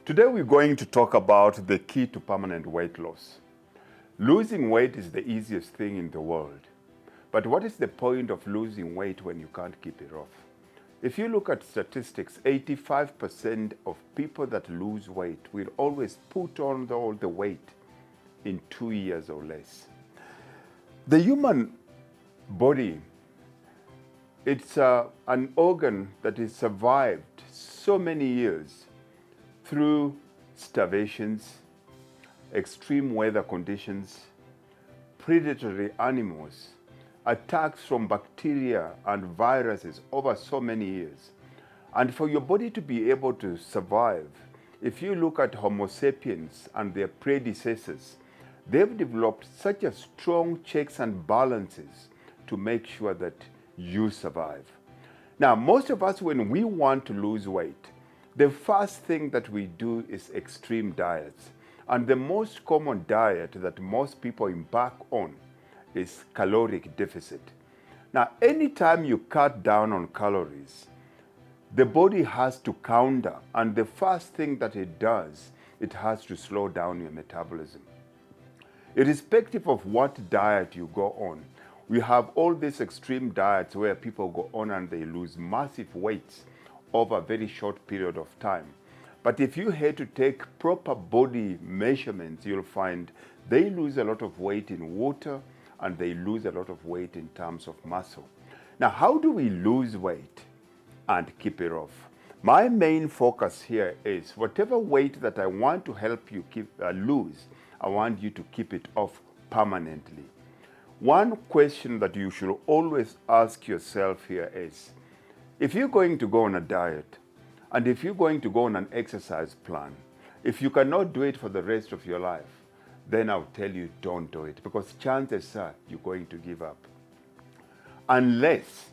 Today we're going to talk about the key to permanent weight loss. Losing weight is the easiest thing in the world. But what is the point of losing weight when you can't keep it off? If you look at statistics, 85% of people that lose weight will always put on all the weight in 2 years or less. The human body, it's an organ that has survived so many years through starvations, extreme weather conditions, predatory animals, attacks from bacteria and viruses over so many years. And for your body to be able to survive, if you look at Homo sapiens and their predecessors, they've developed such a strong checks and balances to make sure that you survive. Now, most of us, when we want to lose weight, the first thing that we do is extreme diets. And the most common diet that most people embark on is caloric deficit. Now, anytime you cut down on calories, the body has to counter, and the first thing that it does, it has to slow down your metabolism. Irrespective of what diet you go on, we have all these extreme diets where people go on and they lose massive weights over a very short period of time. But if you had to take proper body measurements, you'll find they lose a lot of weight in water and they lose a lot of weight in terms of muscle. Now, how do we lose weight and keep it off? My main focus here is whatever weight that I want to help you lose, I want you to keep it off permanently. One question that you should always ask yourself here is, if you're going to go on a diet, and if you're going to go on an exercise plan, if you cannot do it for the rest of your life, then I'll tell you don't do it, because chances are you're going to give up. Unless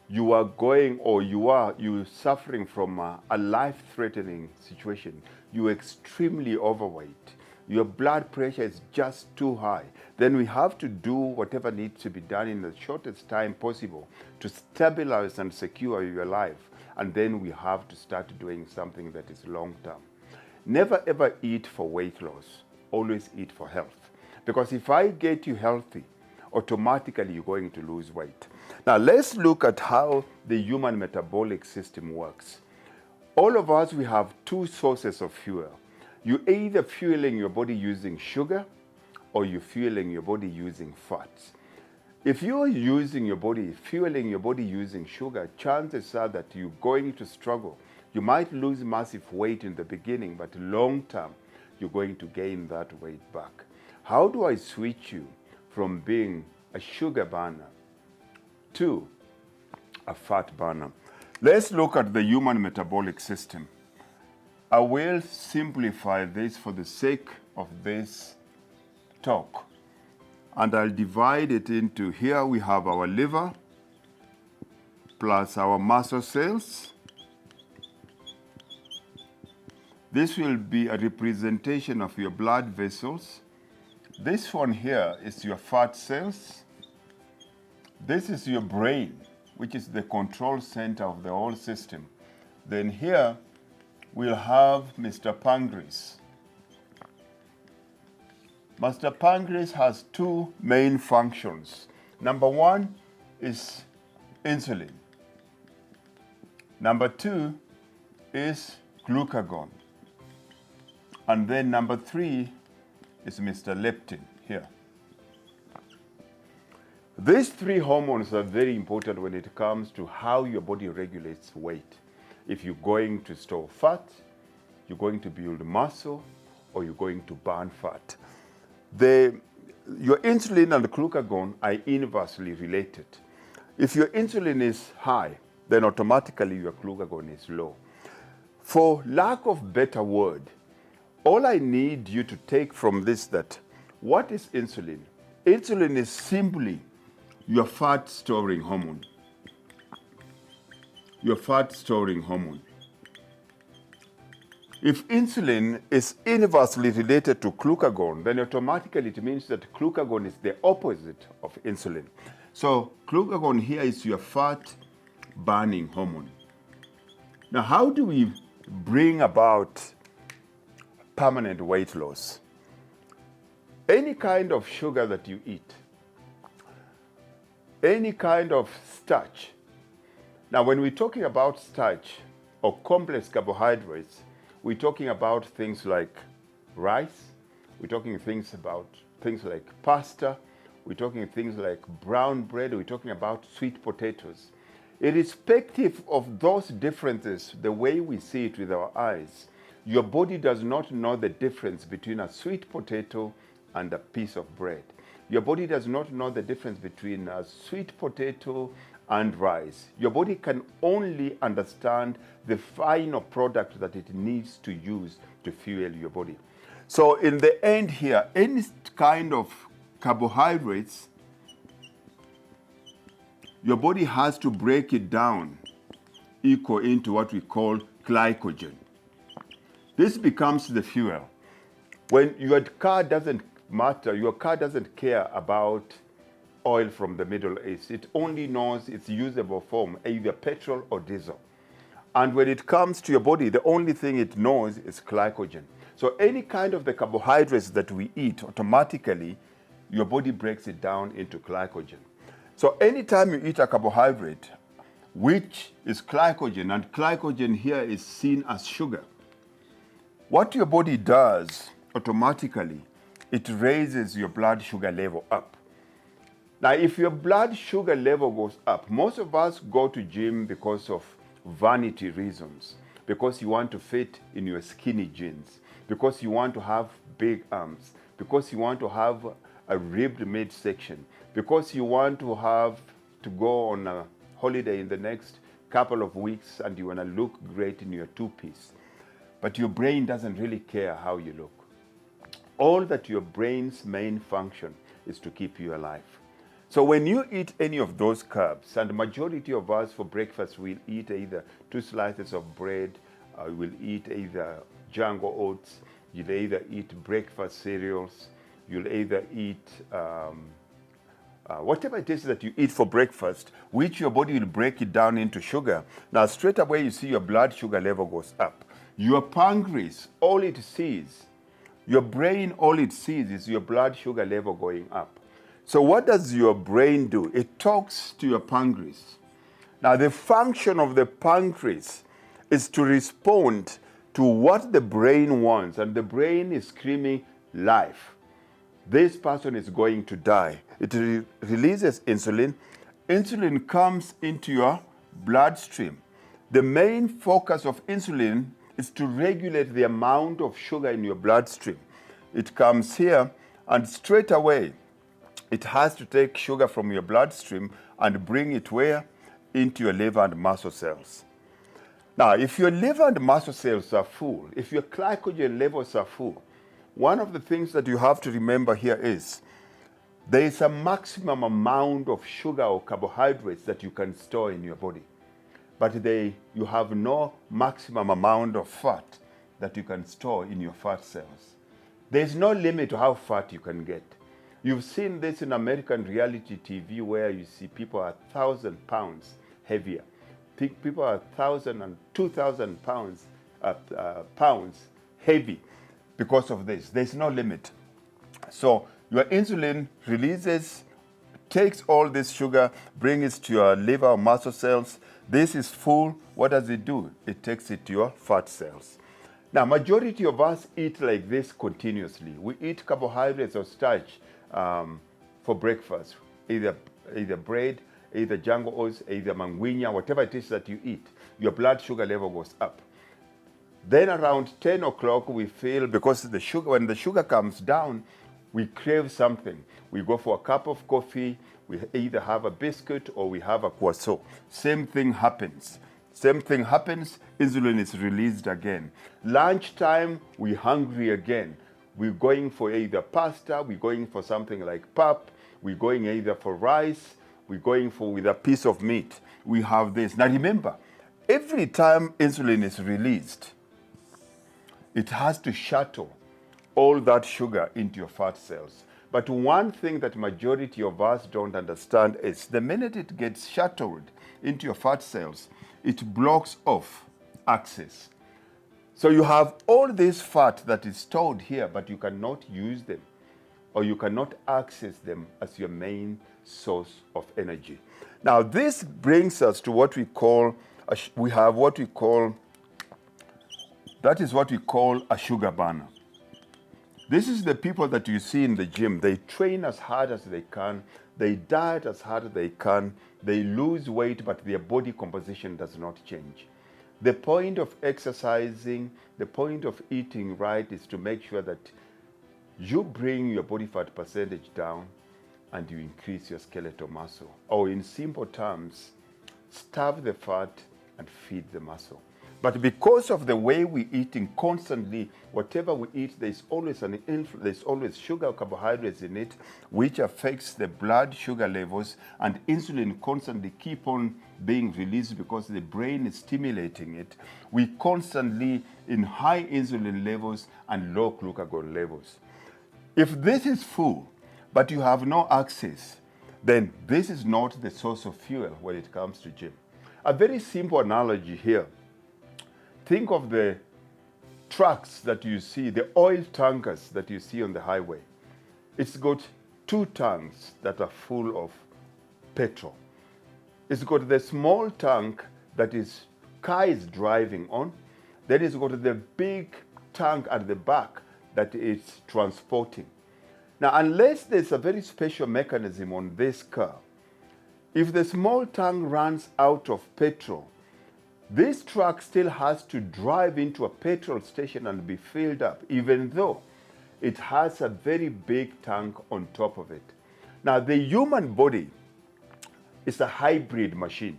you are going, or you're suffering from a life-threatening situation, you're extremely overweight, your blood pressure is just too high, then we have to do whatever needs to be done in the shortest time possible to stabilize and secure your life. And then we have to start doing something that is long-term. Never ever eat for weight loss, always eat for health. Because if I get you healthy, automatically you're going to lose weight. Now let's look at how the human metabolic system works. All of us, we have two sources of fuel. You're either fueling your body using sugar or you're fueling your body using fats. If you're fueling your body using sugar, chances are that you're going to struggle. You might lose massive weight in the beginning, but long term, you're going to gain that weight back. How do I switch you from being a sugar burner to a fat burner? Let's look at the human metabolic system. I will simplify this for the sake of this talk. And I'll divide it into, here we have our liver plus our muscle cells. This will be a representation of your blood vessels. This one here is your fat cells. This is your brain, which is the control center of the whole system. Then here we'll have Mr. Pancreas. Mr. Pancreas has two main functions. Number one is insulin. Number two is glucagon. And then number three is Mr. Leptin here. These three hormones are very important when it comes to how your body regulates weight. If you're going to store fat, you're going to build muscle, or you're going to burn fat. Your insulin and the glucagon are inversely related. If your insulin is high, then automatically your glucagon is low. For lack of better word, all I need you to take from this that, what is insulin? Insulin is simply your fat storing hormone. Your fat storing hormone. If insulin is inversely related to glucagon, then automatically it means that glucagon is the opposite of insulin. So glucagon here is your fat burning hormone. Now, how do we bring about permanent weight loss. Any kind of sugar that you eat, any kind of starch. Now, when we're talking about starch or complex carbohydrates, we're talking about things like rice, we're talking about things like pasta, we're talking things like brown bread, we're talking about sweet potatoes. Irrespective of those differences, the way we see it with our eyes, your body does not know the difference between a sweet potato and a piece of bread. Your body does not know the difference between a sweet potato and rice. Your body can only understand the final product that it needs to use to fuel your body. So in the end here, any kind of carbohydrates, your body has to break it down equal into what we call glycogen. This becomes the fuel. When your car doesn't matter, your car doesn't care about oil from the Middle East. It only knows its usable form, either petrol or diesel. And when it comes to your body, the only thing it knows is glycogen. So any kind of the carbohydrates that we eat, automatically, your body breaks it down into glycogen. So anytime you eat a carbohydrate, which is glycogen, and glycogen here is seen as sugar, what your body does automatically, it raises your blood sugar level up. Now, if your blood sugar level goes up, most of us go to gym because of vanity reasons, because you want to fit in your skinny jeans, because you want to have big arms, because you want to have a ribbed midsection, because you want to have to go on a holiday in the next couple of weeks and you want to look great in your two-piece. But your brain doesn't really care how you look. All that your brain's main function is to keep you alive. So when you eat any of those carbs, and the majority of us for breakfast will eat either 2 slices of bread, we'll eat either Jango oats, you'll either eat breakfast cereals, you'll either eat whatever it is that you eat for breakfast, which your body will break it down into sugar. Now straight away you see your blood sugar level goes up. Your pancreas, all it sees, your brain, all it sees is your blood sugar level going up. So what does your brain do? It talks to your pancreas. Now the function of the pancreas is to respond to what the brain wants, and the brain is screaming life. This person is going to die. It releases insulin. Insulin comes into your bloodstream. The main focus of insulin is to regulate the amount of sugar in your bloodstream. It comes here and straight away it has to take sugar from your bloodstream and bring it where? Into your liver and muscle cells. Now, if your liver and muscle cells are full, if your glycogen levels are full, one of the things that you have to remember here is there is a maximum amount of sugar or carbohydrates that you can store in your body. But you have no maximum amount of fat that you can store in your fat cells. There's no limit to how fat you can get. You've seen this in American reality TV where you see people are 1,000 pounds heavier. People are 1,000 and 2,000 pounds heavy because of this. There's no limit. So your insulin releases, takes all this sugar, brings it to your liver or muscle cells. This is full. What does it do? It takes it to your fat cells. Now, majority of us eat like this continuously. We eat carbohydrates or starch for breakfast, either bread, either Jango oats, either mangwinya, whatever it is that you eat. Your blood sugar level goes up. Then around 10 o'clock, we feel, because the sugar, when the sugar comes down, we crave something. We go for a cup of coffee, we either have a biscuit or we have a croissant. Same thing happens. Same thing happens, insulin is released again. Lunchtime, we're hungry again. We're going for either pasta, we're going for something like pap, we're going either for rice, we're going for with a piece of meat. We have this. Now remember, every time insulin is released, it has to shuttle all that sugar into your fat cells. But one thing that majority of us don't understand is the minute it gets shuttled into your fat cells, it blocks off access. So you have all this fat that is stored here, but you cannot use them, or you cannot access them as your main source of energy. Now this brings us to what we call, we have what we call, that is what we call a sugar burner. This is the people that you see in the gym. They train as hard as they can. They diet as hard as they can. They lose weight, but their body composition does not change. The point of exercising, the point of eating right is to make sure that you bring your body fat percentage down and you increase your skeletal muscle. Or in simple terms, starve the fat and feed the muscle. But because of the way we're eating constantly, whatever we eat, there's always sugar or carbohydrates in it, which affects the blood sugar levels, and insulin constantly keep on being released because the brain is stimulating it. We constantly in high insulin levels and low glucagon levels. If this is full, but you have no access, then this is not the source of fuel when it comes to gym. A very simple analogy here. Think of the trucks that you see, the oil tankers that you see on the highway. It's got two tanks that are full of petrol. It's got the small tank that car is driving on. Then it's got the big tank at the back that it's transporting. Now, unless there's a very special mechanism on this car, if the small tank runs out of petrol, this truck still has to drive into a petrol station and be filled up, even though it has a very big tank on top of it. Now, the human body is a hybrid machine.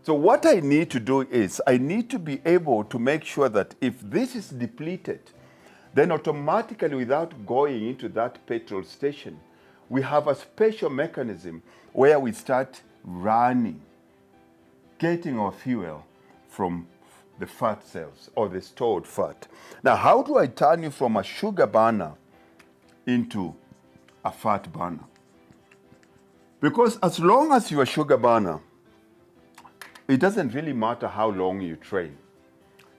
So what I need to do is I need to be able to make sure that if this is depleted, then automatically, without going into that petrol station, we have a special mechanism where we start running, getting our fuel from the fat cells or the stored fat. Now, how do I turn you from a sugar burner into a fat burner? Because as long as you're a sugar burner, it doesn't really matter how long you train.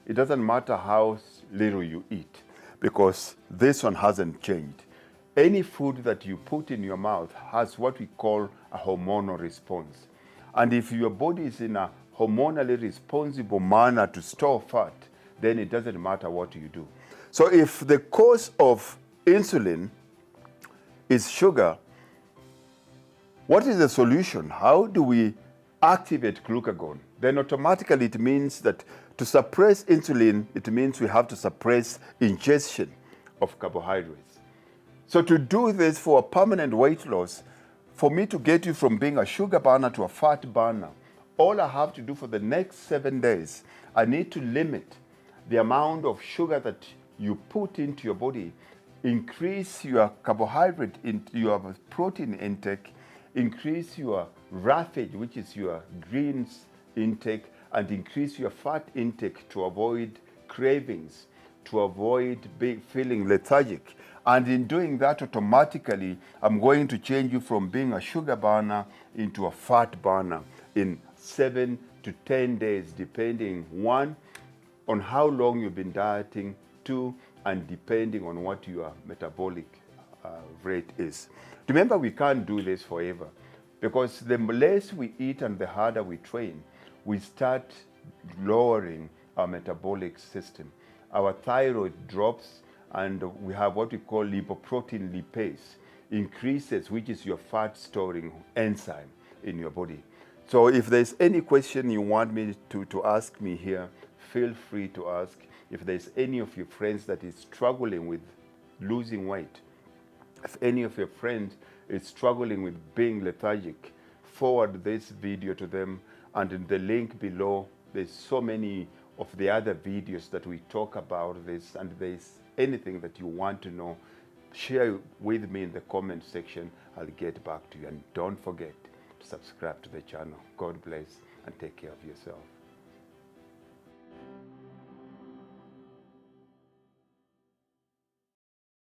It doesn't matter how little you eat, because this one hasn't changed. Any food that you put in your mouth has what we call a hormonal response. And if your body is in a hormonally responsible manner to store fat, then it doesn't matter what you do. So if the cause of insulin is sugar, what is the solution? How do we activate glucagon? Then automatically it means that to suppress insulin, it means we have to suppress ingestion of carbohydrates. So to do this for a permanent weight loss, for me to get you from being a sugar burner to a fat burner, all I have to do for the next 7 days, I need to limit the amount of sugar that you put into your body, increase your carbohydrate, your protein intake, increase your roughage, which is your greens intake, and increase your fat intake to avoid cravings, to avoid feeling lethargic. And in doing that, automatically, I'm going to change you from being a sugar burner into a fat burner in 7 to 10 days, depending, 1, on how long you've been dieting, 2, and depending on what your metabolic rate is. Remember, we can't do this forever, because the less we eat and the harder we train, we start lowering our metabolic system. Our thyroid drops, and we have what we call lipoprotein lipase increases, which is your fat storing enzyme in your body. So if there's any question you want me to ask me here, feel free to ask. If there's any of your friends that is struggling with losing weight, if any of your friends is struggling with being lethargic, forward this video to them, and in the link below, there's so many of the other videos that we talk about this, and there's anything that you want to know, share with me in the comment section. I'll get back to you. And don't forget to subscribe to the channel. God bless and take care of yourself.